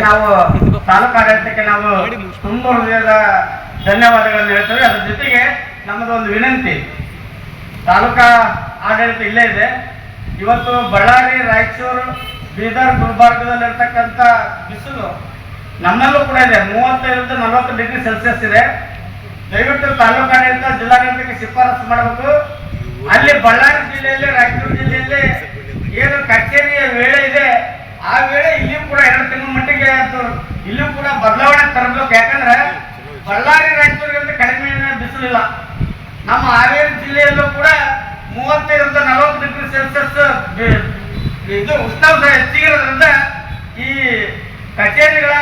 ನಾವು ತಾಲೂಕು ಆಡಳಿತಕ್ಕೆ ನಾವು ತುಂಬ ಹೃದಯದ ಧನ್ಯವಾದಗಳನ್ನು ಹೇಳ್ತೇವೆ. ಅದ್ರ ಜೊತೆಗೆ ನಮ್ಮದೊಂದು ವಿನಂತಿ, ತಾಲೂಕಾ ಆಡಳಿತ ಇಲ್ಲೇ ಇದೆ. ಇವತ್ತು ಬಳ್ಳಾರಿ, ರಾಯಚೂರು, ಬೀದರ್, ಗುಲ್ಬರ್ಗದಲ್ಲಿರ್ತಕ್ಕಂಥ ಬಿಸಿಲು ನಮ್ಮಲ್ಲೂ ಕೂಡ ಇದೆ. 35-40 ಡಿಗ್ರಿ ಸೆಲ್ಸಿಯಸ್ ಇದೆ. ದಯವಿಟ್ಟು ತಾಲೂಕು ಆಡಳಿತ ಜಿಲ್ಲಾಡಳಿತಕ್ಕೆ ಶಿಫಾರಸು ಮಾಡಬೇಕು. ಅಲ್ಲಿ ಬಳ್ಳಾರಿ ಜಿಲ್ಲೆಯಲ್ಲಿ, ರಾಯಚೂರು ಜಿಲ್ಲೆಯಲ್ಲಿ ಏನು ಕಚೇರಿಯ ವೇಳೆ ಇದೆ, ಆ ವೇಳೆ ಇಲ್ಲಿಯೂ ಕೂಡ 2 ತಿಂಗಳ ಮಟ್ಟಿಗೆ ಇಲ್ಲಿಯೂ ಕೂಡ ಬದಲಾವಣೆ ತರಬೇಕು. ಯಾಕಂದ್ರೆ ಬಳ್ಳಾರಿ, ರಾಯಚೂರಿಗಿಂತ ಕಡಿಮೆ ಬಿಸಿಲಿಲ್ಲ. ನಮ್ಮ ಹಾವೇರಿ ಜಿಲ್ಲೆಯಲ್ಲೂ ಕೂಡ 35-40 ಡಿಗ್ರಿ ಸೆಲ್ಸಿಯಸ್ ಇದು ಉಷ್ಣಾಂಶ ಹೆಚ್ಚಿಗಿರೋದ್ರಿಂದ ಈ ಕಚೇರಿಗಳ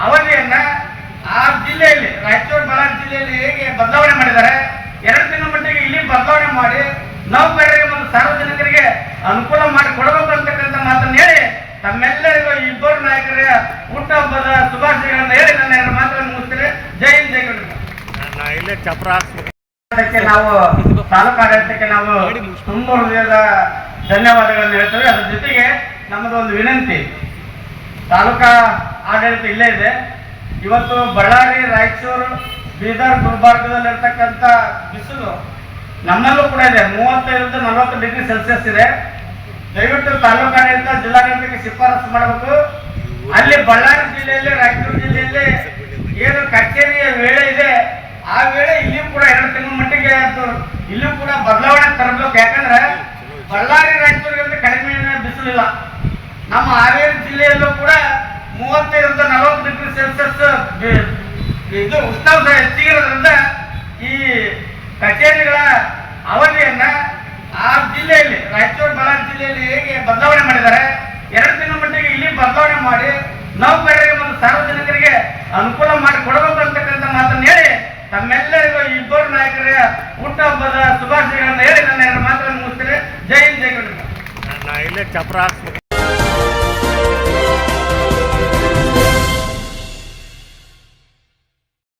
ಅವಧಿಯನ್ನ ಆ ಜಿಲ್ಲೆಯಲ್ಲಿ, ರಾಯಚೂರು, ಬಳ್ಳಾರಿ ಜಿಲ್ಲೆಯಲ್ಲಿ ಹೇಗೆ ಬದಲಾವಣೆ ಮಾಡಿದ್ದಾರೆ, 2 ತಿಂಗಳ ಮಟ್ಟಿಗೆ ಇಲ್ಲಿ ಬದಲಾವಣೆ ಮಾಡಿ ನೌಕರರಿಗೆ ಮತ್ತು ಸಾರ್ವಜನಿಕರಿಗೆ ಅನುಕೂಲ ಮಾಡಿ ಕೊಡಬೇಕು ಅಂತಕ್ಕಂಥ ಮಾತನ್ನು ಹೇಳಿ ತಮ್ಮೆಲ್ಲರಿಗೂ ಈ ಇಬ್ಬರು ನಾಯಕರ ಹುಟ್ಟುಹಬ್ಬದ ಶುಭಾಶಯಗಳನ್ನು ಹೇಳಿ ನನ್ನ 2 ಮಾತನ್ನು ಮುಗಿಸ್ತೇನೆ. ಜೈ ಹಿಂದ್, ಜೈ ಕರ್ನಾಟಕ. ನಾವು ತಾಲೂಕು ಆಡಳಿತಕ್ಕೆ ನಾವು ತುಂಬ ಹೃದಯದ ಧನ್ಯವಾದಗಳನ್ನು ಹೇಳ್ತೇವೆ. ಅದ್ರ ಜೊತೆಗೆ ನಮ್ಮದೊಂದು ವಿನಂತಿ, ತಾಲೂಕಾ ಆಡಳಿತ ಇಲ್ಲೇ ಇದೆ. ಇವತ್ತು ಬಳ್ಳಾರಿ, ರಾಯಚೂರು, ಬೀದರ್, ಗುಲ್ಬರ್ಗದಲ್ಲಿರ್ತಕ್ಕಂಥ ಬಿಸಿಲು ನಮ್ಮಲ್ಲೂ ಕೂಡ ಇದೆ. 35-40 ಡಿಗ್ರಿ ಸೆಲ್ಸಿಯಸ್ ಇದೆ. ದಯವಿಟ್ಟು ತಾಲೂಕು ಆಡಳಿತ ಜಿಲ್ಲಾಡಳಿತಕ್ಕೆ ಶಿಫಾರಸು ಮಾಡಬೇಕು. ಅಲ್ಲಿ ಬಳ್ಳಾರಿ ಜಿಲ್ಲೆಯಲ್ಲಿ, ರಾಯಚೂರು ಜಿಲ್ಲೆಯಲ್ಲಿ ಏನು ಕಚೇರಿಯ ವೇಳೆ ಇದೆ, ಆ ವೇಳೆ ಇಲ್ಲಿಯೂ ಕೂಡ 2 ತಿಂಗಳ ಮಟ್ಟಿಗೆ ಇಲ್ಲಿಯೂ ಕೂಡ ಬದಲಾವಣೆ ತರಬೇಕು. ಯಾಕಂದ್ರೆ ಬಳ್ಳಾರಿ, ರಾಯಚೂರಿಗಿಂತ ಕಡಿಮೆ ಬಿಸಿಲಿಲ್ಲ. ನಮ್ಮ ಹಾವೇರಿ ಜಿಲ್ಲೆಯಲ್ಲೂ ಕೂಡ 35-40 ಡಿಗ್ರಿ ಸೆಲ್ಸಿಯಸ್ ಇದು ಉಷ್ಣಾಂಶ ಹೆಚ್ಚಿಗಿರೋದ್ರಿಂದ ಈ ಕಚೇರಿಗಳ ಅವಧಿಯನ್ನ ಆ ಜಿಲ್ಲೆಯಲ್ಲಿ, ರಾಯಚೂರು, ಬಳ್ಳಾರಿ ಜಿಲ್ಲೆಯಲ್ಲಿ ಹೇಗೆ ಬದಲಾವಣೆ ಮಾಡಿದ್ದಾರೆ, 2 ತಿಂಗಳ ಮಟ್ಟಿಗೆ ಇಲ್ಲಿ ಬದಲಾವಣೆ ಮಾಡಿ ನೌಕರರಿಗೆ ಮತ್ತು ಸಾರ್ವಜನಿಕರಿಗೆ ಅನುಕೂಲ ಮಾಡಿ ಕೊಡಬೇಕು ಅಂತಕ್ಕಂಥ ಮಾತನ್ನು ಹೇಳಿ ತಮ್ಮೆಲ್ಲರಿಗೂ ಈ ಇಬ್ಬರು ನಾಯಕರ ಹುಟ್ಟುಹಬ್ಬದ ಶುಭಾಶಯಗಳನ್ನು ಹೇಳಿ ನನ್ನ 2 ಮಾತನ್ನು ಮುಗಿಸ್ತೇನೆ. ಜೈ ಹಿಂದ್, ಜೈ ಕರ್ನಾಟಕ.